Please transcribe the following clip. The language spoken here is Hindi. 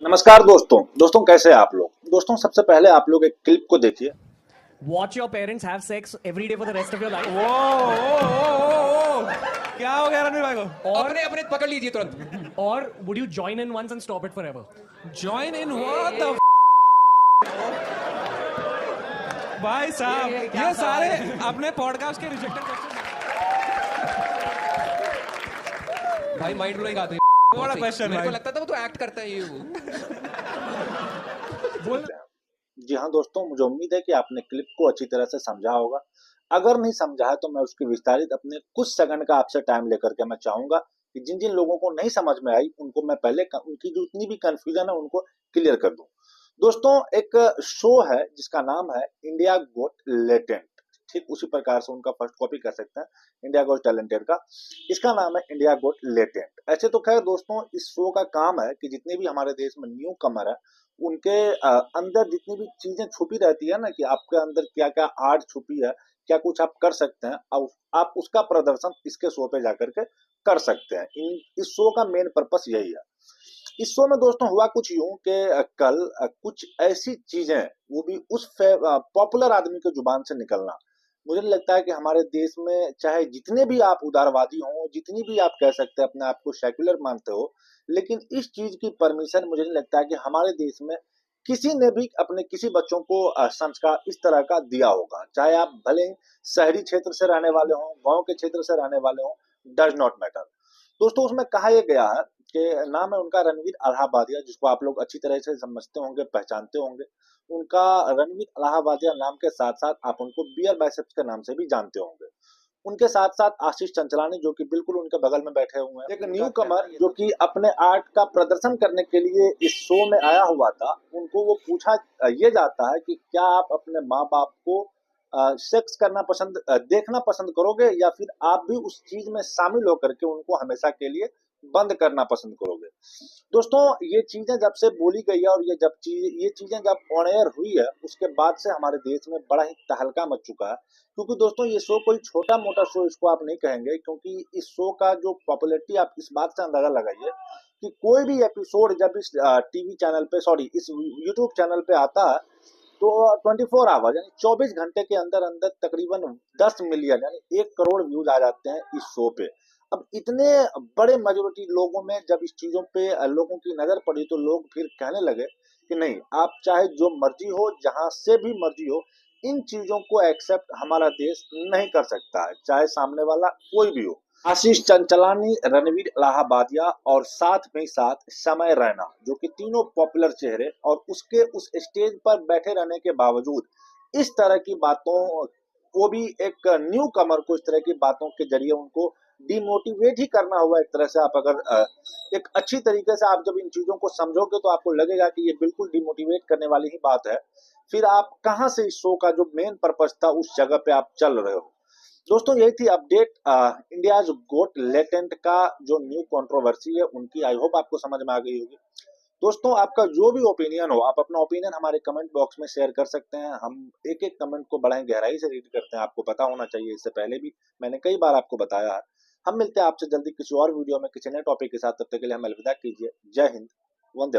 नमस्कार दोस्तों। कैसे हैं आप लोग। दोस्तों सबसे पहले आप लोग एक क्लिप को देखिए। Watch your parents have sex every day for the rest of your life. क्या हो गया रणवीर भाई को? और अपने अपने पकड़ लीजिए तुरंत। or would you join in once and stop it forever? Join in what the भाई साहब क्या ये सारे सवाल है? अपने पॉडकास्ट के रिजेक्टेड क्वेश्चन भाई माइंड ब्लोइंग आते बड़ा क्वेश्चन मेरे को भाई। लगता था वो तो एक्ट करता है ये वो। जी हाँ दोस्तों, मुझे उम्मीद है कि आपने क्लिप को अच्छी तरह से समझा होगा। अगर नहीं समझा है तो मैं उसकी विस्तारित अपने कुछ सेकंड का आपसे टाइम लेकर के मैं चाहूंगा कि जिन जिन लोगों को नहीं समझ में आई उनको मैं पहले उनकी जो इतनी भी कंफ्यूजन है उनको क्लियर कर दूं। दोस्तों एक शो है जिसका नाम है इंडिया गोट लेटेंट। ठीक उसी प्रकार से उनका फर्स्ट कॉपी कर सकते हैं इंडिया गोट टैलेंटेड का। इसका नाम है इंडिया गोट लेटेंट। ऐसे तो खैर दोस्तों इस शो का काम है कि जितने भी हमारे देश में न्यू कमर है उनके अंदर जितनी भी चीजें छुपी रहती है ना कि आपके अंदर क्या क्या आर्ट छुपी है, क्या कुछ आप कर सकते हैं, आप उसका प्रदर्शन इसके शो पे जाकर के कर सकते हैं। इस शो का मेन पर्पस यही है। इस शो में दोस्तों हुआ कुछ यूं कि कल कुछ ऐसी चीजें, वो भी उस पॉपुलर आदमी के जुबान से निकलना, मुझे नहीं लगता है कि हमारे देश में चाहे जितने भी आप उदारवादी हो, जितनी भी आप कह सकते हैं अपने आप को सेक्युलर मानते हो, लेकिन इस चीज की परमिशन मुझे नहीं लगता है कि हमारे देश में किसी ने भी अपने किसी बच्चों को संस्कार इस तरह का दिया होगा। चाहे आप भले ही शहरी क्षेत्र से रहने वाले हो, गांव के क्षेत्र से रहने वाले हो, डज नॉट मैटर। दोस्तों उसमें कहा यह गया है कि नाम है उनका रणवीर अलाहाबादिया, जिसको आप लोग अच्छी तरह से समझते होंगे, पहचानते होंगे। उनका रणवीर अलाहाबादिया नाम के साथ साथ आप उनको बियर बाइसेप्स के नाम से भी जानते होंगे। उनके साथ साथ आशीष चंचलानी जो कि बिल्कुल उनके बगल में बैठे हुए हैं, एक न्यू कमर जो कि अपने आर्ट का प्रदर्शन करने के लिए इस शो में आया हुआ था। उनको वो पूछा ये जाता है कि क्या आप अपने माँ बाप को सेक्स करना पसंद देखना पसंद करोगे या फिर आप भी उस चीज में शामिल होकर के उनको हमेशा के लिए बंद करना पसंद करोगे। दोस्तों ये चीजें जब से बोली गई है और ये चीजें जब ऑन एयर हुई है उसके बाद से हमारे देश में बड़ा ही तहलका मच चुका है। क्योंकि दोस्तों ये शो कोई छोटा मोटा शो इसको आप नहीं कहेंगे, क्योंकि इस शो का जो पॉपुलैरिटी आप इस बात से अंदाजा लगाइए कि कोई भी एपिसोड जब इस टीवी चैनल पे, सॉरी इस यूट्यूब चैनल पे आता है तो 24 आवर यानी 24 घंटे के अंदर अंदर तकरीबन 10 मिलियन यानी 1 करोड़ व्यूज आ जाते हैं इस शो पे। अब इतने बड़े मेजोरिटी लोगों में जब इस चीजों पे लोगों की नजर पड़ी तो लोग फिर कहने लगे कि नहीं, आप चाहे जो मर्जी हो, जहां से भी मर्जी हो, इन चीजों को एक्सेप्ट हमारा देश नहीं कर सकता है, चाहे सामने वाला कोई भी हो। आशीष चंचलानी, रणवीर अलाहाबादिया और साथ में साथ समय रैना, जो कि तीनों पॉपुलर चेहरे, और उसके उस स्टेज पर बैठे रहने के बावजूद इस तरह की बातों, वो भी एक न्यू कमर को इस तरह की बातों के जरिए उनको डिमोटिवेट ही करना हुआ। एक तरह से आप अगर एक अच्छी तरीके से आप जब इन चीजों को समझोगे तो आपको लगेगा कि ये बिल्कुल डिमोटिवेट करने वाली ही बात है। फिर आप कहां से इस शो का जो मेन पर्पस था उस जगह पे आप चल रहे हो। दोस्तों यही थी अपडेट इंडिया गोट लेटेंट का जो न्यू कंट्रोवर्सी है उनकी। आई होप आपको समझ में आ गई होगी। दोस्तों आपका जो भी ओपिनियन हो, आप अपना ओपिनियन हमारे कमेंट बॉक्स में शेयर कर सकते हैं। हम एक एक कमेंट को बड़ा ही गहराई से रीड करते हैं, आपको पता होना चाहिए, इससे पहले भी मैंने कई बार आपको बताया है। हम मिलते हैं आपसे जल्दी किसी और वीडियो में किसी नए टॉपिक के साथ। तब तक के लिए हमें अलविदा कीजिए। जय हिंद, वंदे मातरम।